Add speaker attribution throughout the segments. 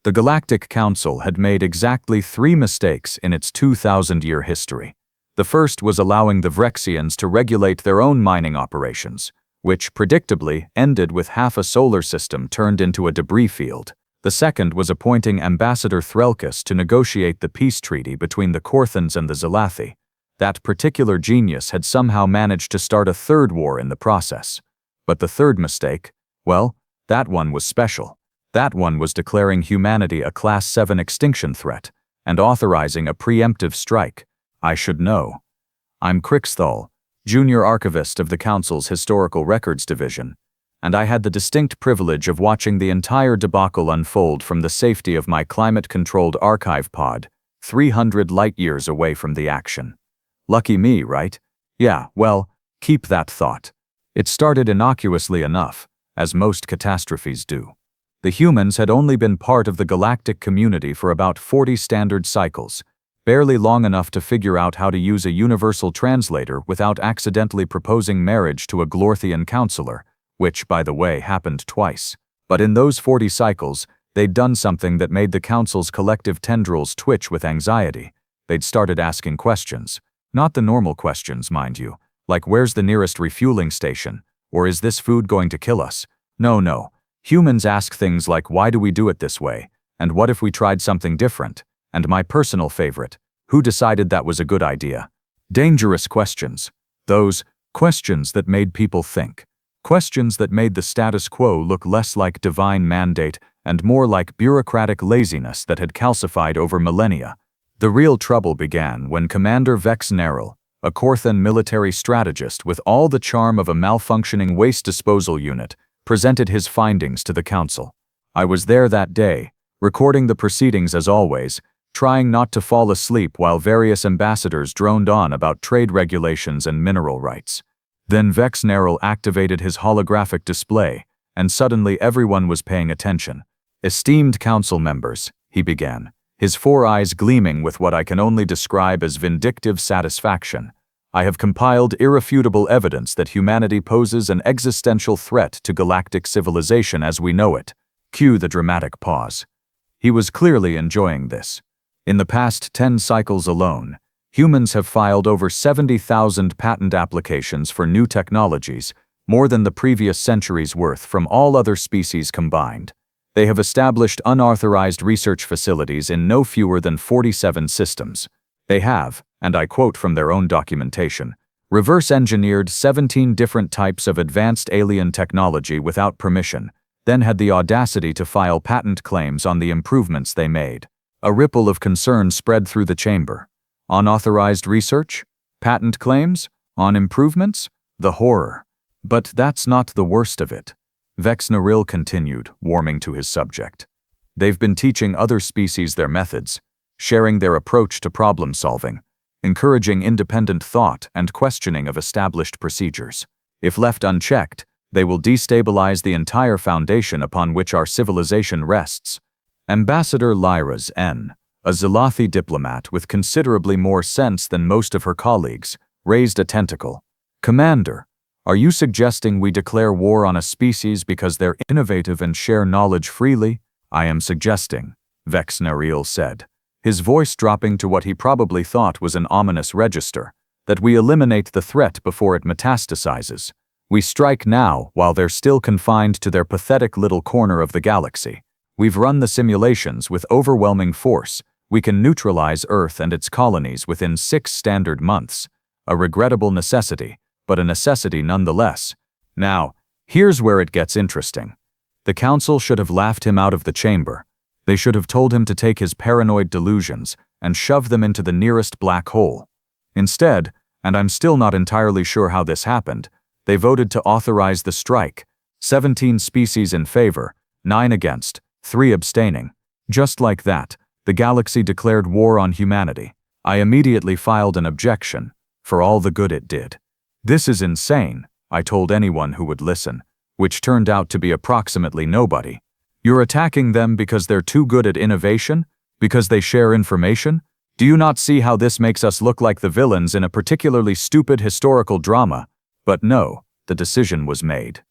Speaker 1: The Galactic Council had made exactly 3 mistakes in its 2,000-year history. The first was allowing the Vrexians to regulate their own mining operations, which, predictably, ended with half a solar system turned into a debris field. The second was appointing Ambassador Threlkus to negotiate the peace treaty between the Korthans and the Zalathi. That particular genius had somehow managed to start a third war in the process. But the third mistake, well, that one was special. That one was declaring humanity a Class 7 extinction threat and authorizing a preemptive strike. I should know. I'm Crixthal, Junior Archivist of the Council's Historical Records Division, and I had the distinct privilege of watching the entire debacle unfold from the safety of my climate-controlled archive pod, 300 light-years away from the action. Lucky me, right? Yeah, well, keep that thought. It started innocuously enough, as most catastrophes do. The humans had only been part of the galactic community for about 40 standard cycles, barely long enough to figure out how to use a universal translator without accidentally proposing marriage to a Glorthian counselor, which, by the way, happened twice. But in those 40 cycles, they'd done something that made the Council's collective tendrils twitch with anxiety. They'd started asking questions. Not the normal questions, mind you, like where's the nearest refueling station, or is this food going to kill us? No. Humans ask things like why do we do it this way, and what if we tried something different, and my personal favorite, who decided that was a good idea? Dangerous questions. Those questions that made people think. Questions that made the status quo look less like divine mandate and more like bureaucratic laziness that had calcified over millennia. The real trouble began when Commander Vex Neril, a Korthan military strategist with all the charm of a malfunctioning waste disposal unit, presented his findings to the Council. I was there that day, recording the proceedings as always, trying not to fall asleep while various ambassadors droned on about trade regulations and mineral rights. Then Vex Neril activated his holographic display, and suddenly everyone was paying attention. "Esteemed Council members," he began, his 4 eyes gleaming with what I can only describe as vindictive satisfaction. "I have compiled irrefutable evidence that humanity poses an existential threat to galactic civilization as we know it." Cue the dramatic pause. He was clearly enjoying this. In the past 10 cycles alone, humans have filed over 70,000 patent applications for new technologies, more than the previous century's worth from all other species combined. They have established unauthorized research facilities in no fewer than 47 systems. They have, and I quote from their own documentation, reverse-engineered 17 different types of advanced alien technology without permission, then had the audacity to file patent claims on the improvements they made. A ripple of concern spread through the chamber. Unauthorized research? Patent claims? On improvements? The horror. But that's not the worst of it. Vex Neril continued, warming to his subject. They've been teaching other species their methods, sharing their approach to problem-solving, encouraging independent thought and questioning of established procedures. If left unchecked, they will destabilize the entire foundation upon which our civilization rests. Ambassador Lyraz N., a Zalathi diplomat with considerably more sense than most of her colleagues, raised a tentacle. "Commander, are you suggesting we declare war on a species because they're innovative and share knowledge freely?" "I am suggesting," Vex Neril said, his voice dropping to what he probably thought was an ominous register, "that we eliminate the threat before it metastasizes. We strike now while they're still confined to their pathetic little corner of the galaxy. We've run the simulations with overwhelming force. We can neutralize Earth and its colonies within 6 standard months. A regrettable necessity, but a necessity nonetheless. Now, here's where it gets interesting. The Council should have laughed him out of the chamber. They should have told him to take his paranoid delusions and shove them into the nearest black hole. Instead, and I'm still not entirely sure how this happened, they voted to authorize the strike. 17 species in favor, 9 against, 3 abstaining. Just like that, the galaxy declared war on humanity. I immediately filed an objection, for all the good it did. "This is insane," I told anyone who would listen, which turned out to be approximately nobody. "You're attacking them because they're too good at innovation? Because they share information? Do you not see how this makes us look like the villains in a particularly stupid historical drama?" But no, the decision was made.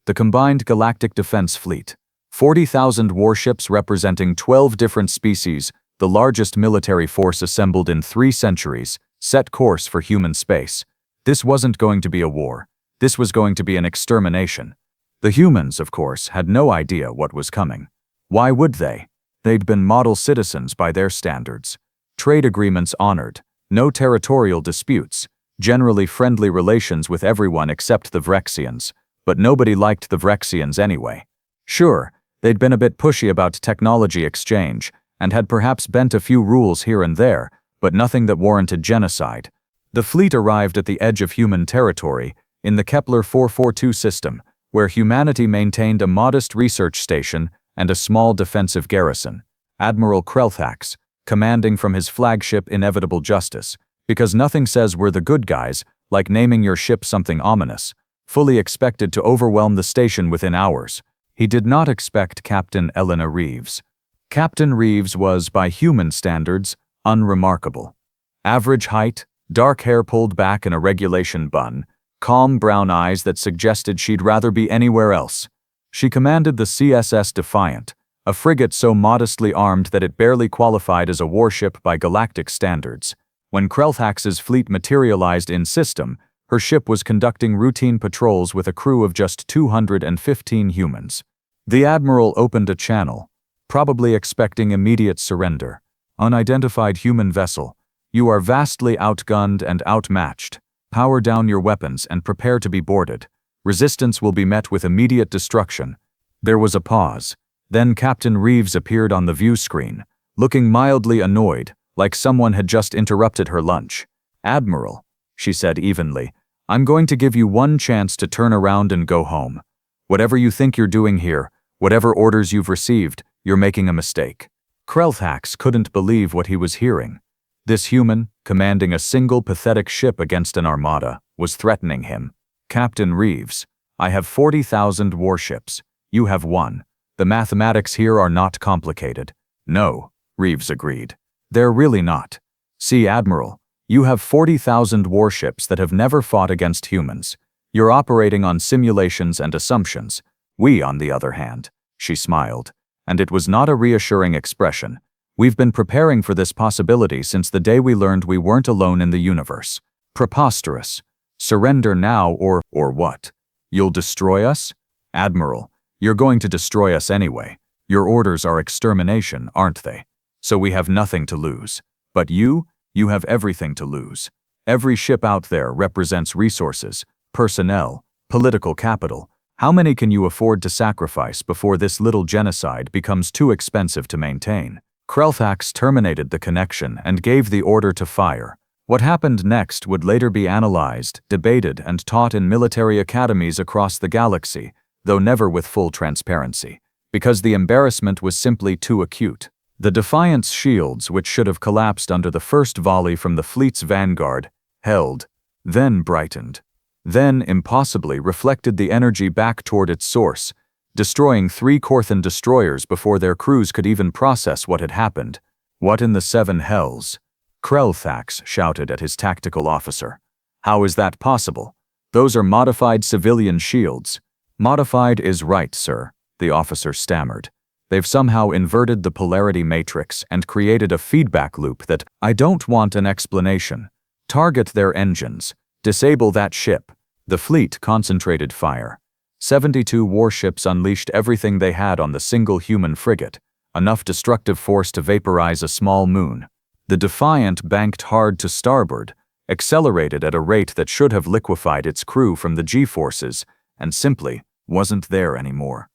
Speaker 1: The combined Galactic Defense Fleet, 40,000 warships representing 12 different species, the largest military force assembled in 3 centuries, set course for human space. This wasn't going to be a war. This was going to be an extermination. The humans, of course, had no idea what was coming. Why would they? They'd been model citizens by their standards. Trade agreements honored, no territorial disputes, generally friendly relations with everyone except the Vrexians, but nobody liked the Vrexians anyway. Sure, they'd been a bit pushy about technology exchange, and had perhaps bent a few rules here and there, but nothing that warranted genocide. The fleet arrived at the edge of human territory, in the Kepler 442 system, where humanity maintained a modest research station and a small defensive garrison. Admiral Krelthax, commanding from his flagship Inevitable Justice, because nothing says we're the good guys, like naming your ship something ominous, fully expected to overwhelm the station within hours. He did not expect Captain Eleanor Reeves. Captain Reeves was, by human standards, unremarkable. Average height, dark hair pulled back in a regulation bun, calm brown eyes that suggested she'd rather be anywhere else. She commanded the CSS Defiant, a frigate so modestly armed that it barely qualified as a warship by galactic standards. When Krelthax's fleet materialized in system, her ship was conducting routine patrols with a crew of just 215 humans. The Admiral opened a channel, probably expecting immediate surrender. Unidentified human vessel, you are vastly outgunned and outmatched. Power down your weapons and prepare to be boarded. Resistance will be met with immediate destruction. There was a pause. Then Captain Reeves appeared on the view screen, looking mildly annoyed, like someone had just interrupted her lunch. "Admiral," she said evenly, "I'm going to give you one chance to turn around and go home. Whatever you think you're doing here, whatever orders you've received, you're making a mistake." Krelthax couldn't believe what he was hearing. This human, commanding a single pathetic ship against an armada, was threatening him. "Captain Reeves, I have 40,000 warships. You have 1. The mathematics here are not complicated." "No," Reeves agreed. "They're really not. See, Admiral, you have 40,000 warships that have never fought against humans. You're operating on simulations and assumptions. We, on the other hand," she smiled, and it was not a reassuring expression. "We've been preparing for this possibility since the day we learned we weren't alone in the universe. Preposterous. Surrender now or what? You'll destroy us? Admiral, you're going to destroy us anyway. Your orders are extermination, aren't they? So we have nothing to lose. But you have everything to lose. Every ship out there represents resources, personnel, political capital. How many can you afford to sacrifice before this little genocide becomes too expensive to maintain?" Krelthax terminated the connection and gave the order to fire. What happened next would later be analyzed, debated, and taught in military academies across the galaxy, though never with full transparency, because the embarrassment was simply too acute. The Defiant's shields, which should have collapsed under the first volley from the fleet's vanguard, held, then brightened, then impossibly reflected the energy back toward its source, destroying 3 Korthan destroyers before their crews could even process what had happened. "What in the 7 hells?" Krelthax shouted at his tactical officer. "How is that possible? Those are modified civilian shields." "Modified is right, sir," the officer stammered. "They've somehow inverted the polarity matrix and created a feedback loop that I don't want an explanation. Target their engines. Disable that ship." The fleet concentrated fire. 72 warships unleashed everything they had on the single human frigate, enough destructive force to vaporize a small moon. The Defiant banked hard to starboard, accelerated at a rate that should have liquefied its crew from the G-forces, and simply wasn't there anymore.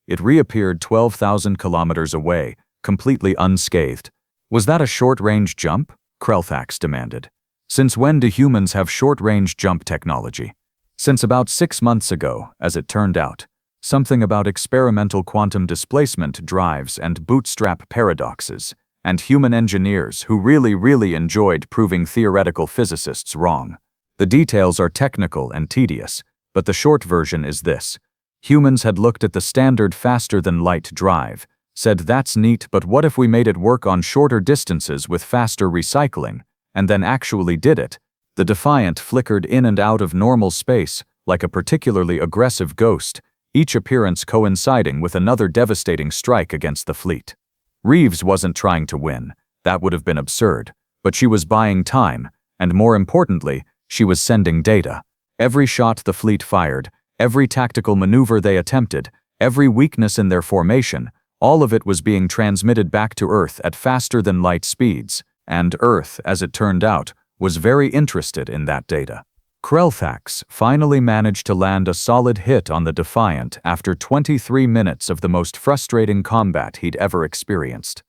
Speaker 1: It reappeared 12,000 kilometers away, completely unscathed. "Was that a short-range jump?" Krelthax demanded. "Since when do humans have short-range jump technology?" "Since about 6 months ago, as it turned out. Something about experimental quantum displacement drives and bootstrap paradoxes, and human engineers who really enjoyed proving theoretical physicists wrong. The details are technical and tedious, but the short version is this. Humans had looked at the standard faster-than-light drive, said that's neat, but what if we made it work on shorter distances with faster recycling, and then actually did it? The Defiant flickered in and out of normal space like a particularly aggressive ghost, each appearance coinciding with another devastating strike against the fleet. Reeves wasn't trying to win, that would have been absurd, but she was buying time, and more importantly, she was sending data. Every shot the fleet fired, every tactical maneuver they attempted, every weakness in their formation, all of it was being transmitted back to Earth at faster-than-light speeds, and Earth, as it turned out, was very interested in that data. Krelthax finally managed to land a solid hit on the Defiant after 23 minutes of the most frustrating combat he'd ever experienced.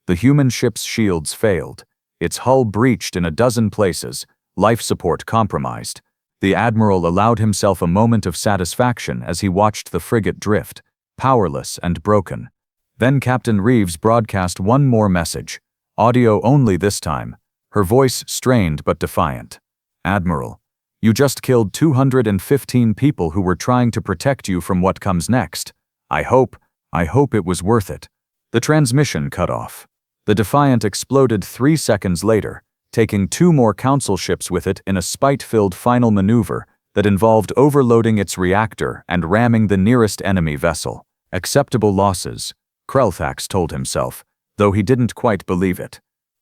Speaker 1: The human ship's shields failed, its hull breached in a dozen places, life support compromised. The Admiral allowed himself a moment of satisfaction as he watched the frigate drift, powerless and broken. Then Captain Reeves broadcast one more message, audio only this time, her voice strained but defiant. "Admiral, you just killed 215 people who were trying to protect you from what comes next. I hope it was worth it." The transmission cut off. The Defiant exploded 3 seconds later, taking 2 more Council ships with it in a spite-filled final maneuver that involved overloading its reactor and ramming the nearest enemy vessel. Acceptable losses, Krelthax told himself, though he didn't quite believe it.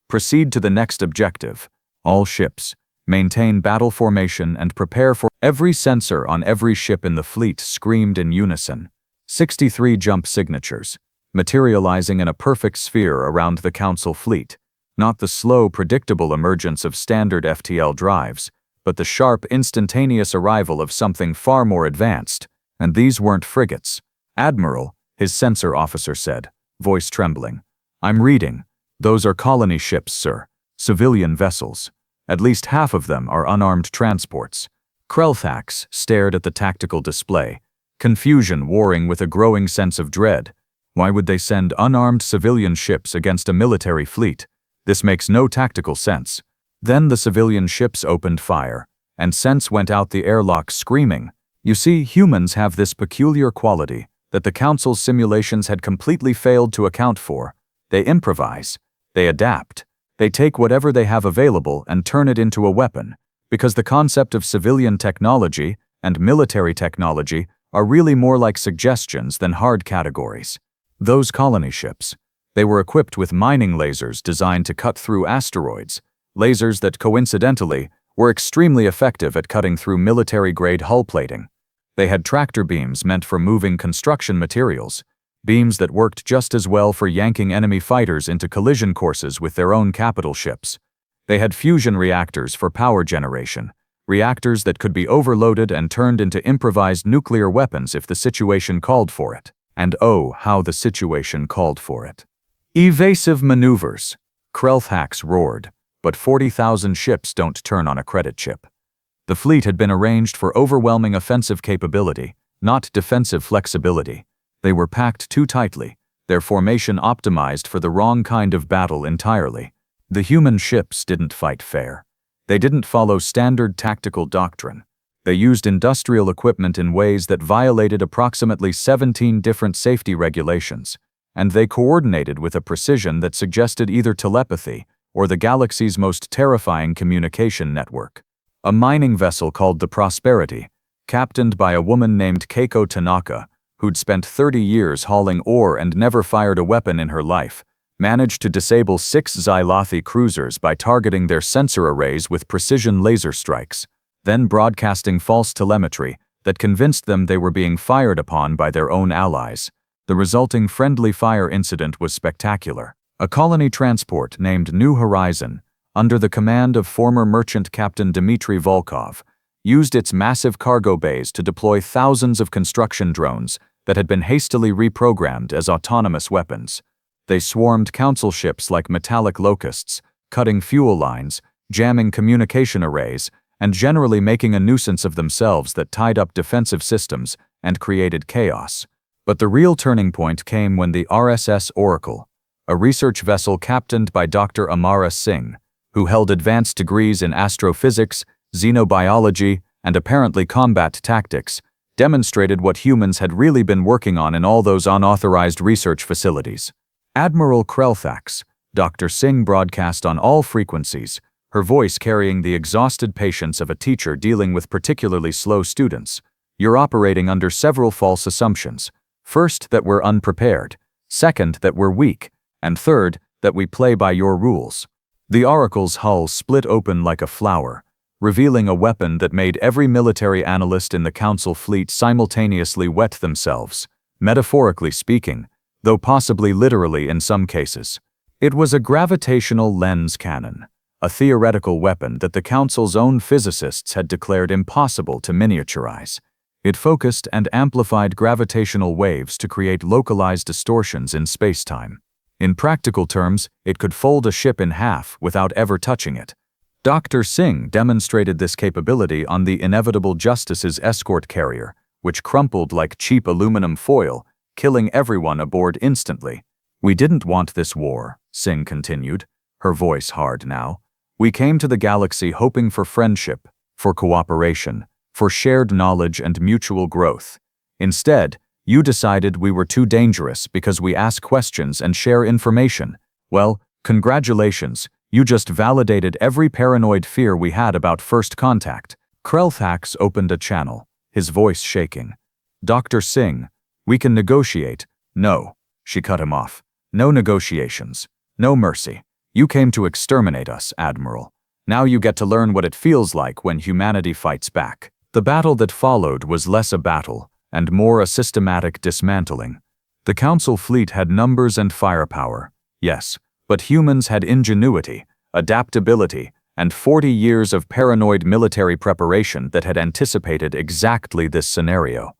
Speaker 1: Proceed to the next objective. All ships. Maintain battle formation and prepare for. Every sensor on every ship in the fleet screamed in unison. 63 jump signatures, materializing in a perfect sphere around the Council fleet. Not the slow, predictable emergence of standard FTL drives, but the sharp, instantaneous arrival of something far more advanced. And these weren't frigates. "Admiral," his sensor officer said, voice trembling. "I'm reading. Those are colony ships, sir. Civilian vessels. At least half of them are unarmed transports." Krelthax stared at the tactical display, confusion warring with a growing sense of dread. Why would they send unarmed civilian ships against a military fleet? This makes no tactical sense. Then the civilian ships opened fire, and Sense went out the airlock screaming. You see, humans have this peculiar quality that the Council's simulations had completely failed to account for. They improvise. They adapt. They take whatever they have available and turn it into a weapon, because the concept of civilian technology and military technology are really more like suggestions than hard categories. Those colony ships. They were equipped with mining lasers designed to cut through asteroids, lasers that coincidentally were extremely effective at cutting through military-grade hull plating. They had tractor beams meant for moving construction materials, beams that worked just as well for yanking enemy fighters into collision courses with their own capital ships. They had fusion reactors for power generation, reactors that could be overloaded and turned into improvised nuclear weapons if the situation called for it. And oh, how the situation called for it. Evasive maneuvers, Krelthax roared, but 40,000 ships don't turn on a credit chip. The fleet had been arranged for overwhelming offensive capability, not defensive flexibility. They were packed too tightly, their formation optimized for the wrong kind of battle entirely. The human ships didn't fight fair. They didn't follow standard tactical doctrine. They used industrial equipment in ways that violated approximately 17 different safety regulations, and they coordinated with a precision that suggested either telepathy or the galaxy's most terrifying communication network. A mining vessel called the Prosperity, captained by a woman named Keiko Tanaka, who'd spent 30 years hauling ore and never fired a weapon in her life, managed to disable 6 Xylothi cruisers by targeting their sensor arrays with precision laser strikes, then broadcasting false telemetry that convinced them they were being fired upon by their own allies. The resulting friendly fire incident was spectacular. A colony transport named New Horizon, under the command of former merchant captain Dmitry Volkov, used its massive cargo bays to deploy thousands of construction drones that had been hastily reprogrammed as autonomous weapons. They swarmed council ships like metallic locusts, cutting fuel lines, jamming communication arrays, and generally making a nuisance of themselves that tied up defensive systems and created chaos. But the real turning point came when the RSS Oracle, a research vessel captained by Dr. Amara Singh, who held advanced degrees in astrophysics, xenobiology, and apparently combat tactics, demonstrated what humans had really been working on in all those unauthorized research facilities. Admiral Krelthax, Dr. Singh broadcast on all frequencies, her voice carrying the exhausted patience of a teacher dealing with particularly slow students. You're operating under several false assumptions. First, that we're unprepared. Second, that we're weak. And third, that we play by your rules." The Oracle's hull split open like a flower, revealing a weapon that made every military analyst in the Council fleet simultaneously wet themselves, metaphorically speaking, though possibly literally in some cases. It was a gravitational lens cannon, a theoretical weapon that the Council's own physicists had declared impossible to miniaturize. It focused and amplified gravitational waves to create localized distortions in spacetime. In practical terms, it could fold a ship in half without ever touching it. Dr. Singh demonstrated this capability on the Inevitable Justice's escort carrier, which crumpled like cheap aluminum foil, killing everyone aboard instantly. "We didn't want this war," Singh continued, her voice hard now. "We came to the galaxy hoping for friendship, for cooperation, for shared knowledge and mutual growth. Instead, you decided we were too dangerous because we ask questions and share information. Well, congratulations, you just validated every paranoid fear we had about first contact." Krelthax opened a channel, his voice shaking. "Dr. Singh, we can negotiate." "No," she cut him off. "No negotiations. No mercy. You came to exterminate us, Admiral. Now you get to learn what it feels like when humanity fights back." The battle that followed was less a battle and more a systematic dismantling. The Council fleet had numbers and firepower, yes, but humans had ingenuity, adaptability, and 40 years of paranoid military preparation that had anticipated exactly this scenario.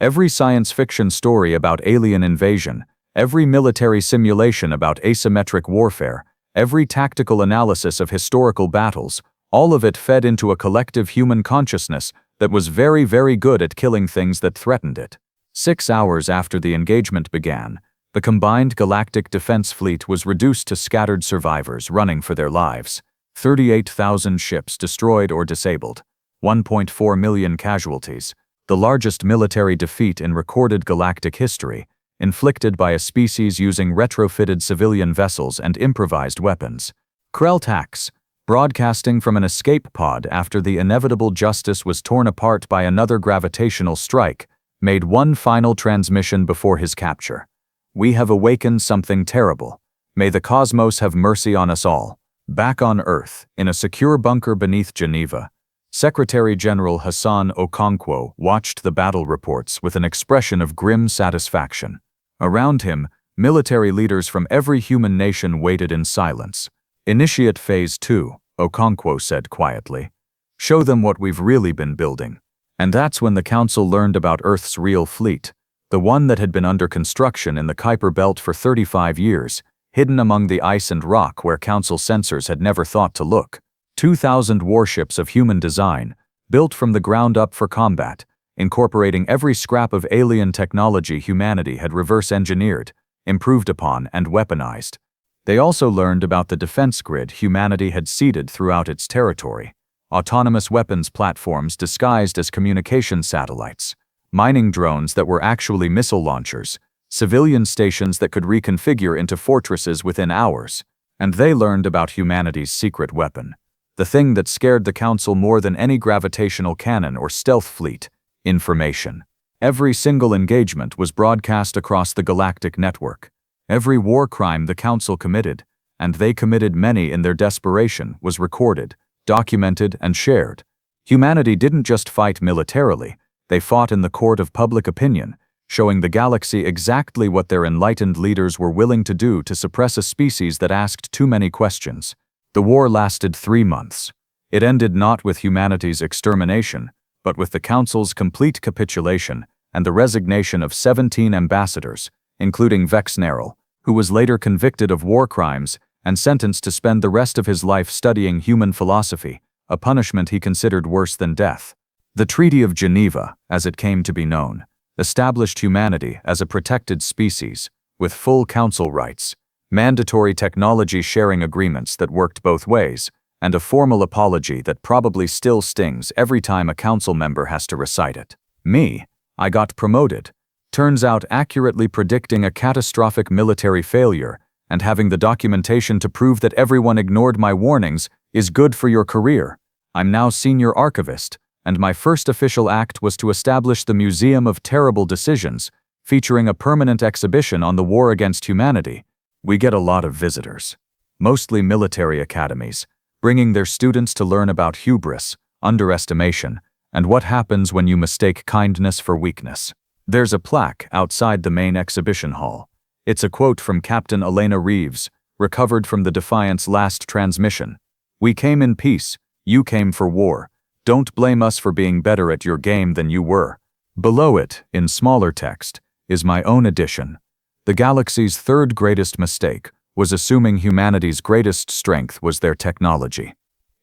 Speaker 1: Every science fiction story about alien invasion, every military simulation about asymmetric warfare, every tactical analysis of historical battles, all of it fed into a collective human consciousness that was very, very good at killing things that threatened it. 6 hours after the engagement began, the combined Galactic Defense Fleet was reduced to scattered survivors running for their lives. 38,000 ships destroyed or disabled, 1.4 million casualties, the largest military defeat in recorded galactic history, inflicted by a species using retrofitted civilian vessels and improvised weapons. Krelthax, broadcasting from an escape pod after the Inevitable Justice was torn apart by another gravitational strike, made one final transmission before his capture. "We have awakened something terrible. May the cosmos have mercy on us all." Back on Earth, in a secure bunker beneath Geneva, Secretary General Hassan Okonkwo watched the battle reports with an expression of grim satisfaction. Around him, military leaders from every human nation waited in silence. "Initiate Phase 2, Okonkwo said quietly. "Show them what we've really been building." And that's when the Council learned about Earth's real fleet, the one that had been under construction in the Kuiper Belt for 35 years, hidden among the ice and rock where Council sensors had never thought to look. 2,000 warships of human design, built from the ground up for combat, incorporating every scrap of alien technology humanity had reverse-engineered, improved upon, and weaponized. They also learned about the defense grid humanity had seeded throughout its territory. Autonomous weapons platforms disguised as communication satellites, mining drones that were actually missile launchers, civilian stations that could reconfigure into fortresses within hours. And they learned about humanity's secret weapon, the thing that scared the Council more than any gravitational cannon or stealth fleet: information. Every single engagement was broadcast across the galactic network. Every war crime the Council committed, and they committed many in their desperation, was recorded, documented, and shared. Humanity didn't just fight militarily, they fought in the court of public opinion, showing the galaxy exactly what their enlightened leaders were willing to do to suppress a species that asked too many questions. The war lasted 3 months. It ended not with humanity's extermination, but with the Council's complete capitulation and the resignation of 17 ambassadors, including Vexnerl, who was later convicted of war crimes and sentenced to spend the rest of his life studying human philosophy, a punishment he considered worse than death. The Treaty of Geneva, as it came to be known, established humanity as a protected species, with full council rights, mandatory technology sharing agreements that worked both ways, and a formal apology that probably still stings every time a council member has to recite it. Me, I got promoted. Turns out accurately predicting a catastrophic military failure and having the documentation to prove that everyone ignored my warnings is good for your career. I'm now senior archivist, and my first official act was to establish the Museum of Terrible Decisions, featuring a permanent exhibition on the war against humanity. We get a lot of visitors, mostly military academies, bringing their students to learn about hubris, underestimation, and what happens when you mistake kindness for weakness. There's a plaque outside the main exhibition hall. It's a quote from Captain Elena Reeves, recovered from the Defiant's last transmission. "We came in peace, you came for war. Don't blame us for being better at your game than you were." Below it, in smaller text, is my own addition. The galaxy's third greatest mistake was assuming humanity's greatest strength was their technology.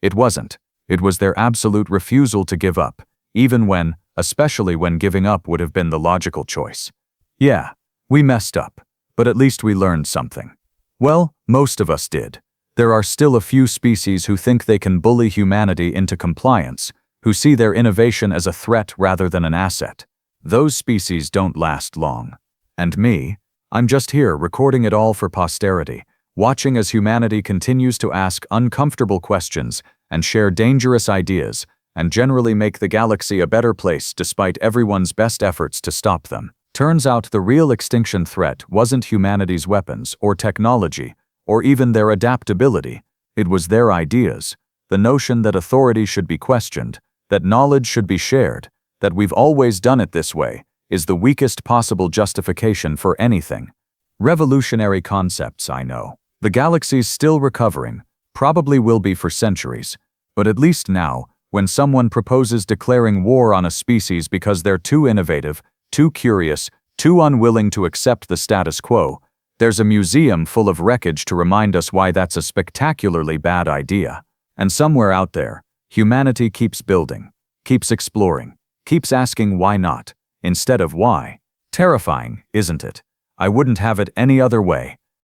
Speaker 1: It wasn't. It was their absolute refusal to give up, even when, especially when giving up would have been the logical choice. Yeah, we messed up, but at least we learned something. Well, most of us did. There are still a few species who think they can bully humanity into compliance, who see their innovation as a threat rather than an asset. Those species don't last long. And me, I'm just here recording it all for posterity, watching as humanity continues to ask uncomfortable questions and share dangerous ideas, and generally make the galaxy a better place despite everyone's best efforts to stop them. Turns out the real extinction threat wasn't humanity's weapons or technology, or even their adaptability. It was their ideas, the notion that authority should be questioned, that knowledge should be shared, that we've always done it this way, is the weakest possible justification for anything. Revolutionary concepts, I know. The galaxy's still recovering, probably will be for centuries, but at least now, when someone proposes declaring war on a species because they're too innovative, too curious, too unwilling to accept the status quo, there's a museum full of wreckage to remind us why that's a spectacularly bad idea. And somewhere out there, humanity keeps building, keeps exploring, keeps asking why not, instead of why. Terrifying, isn't it? I wouldn't have it any other way.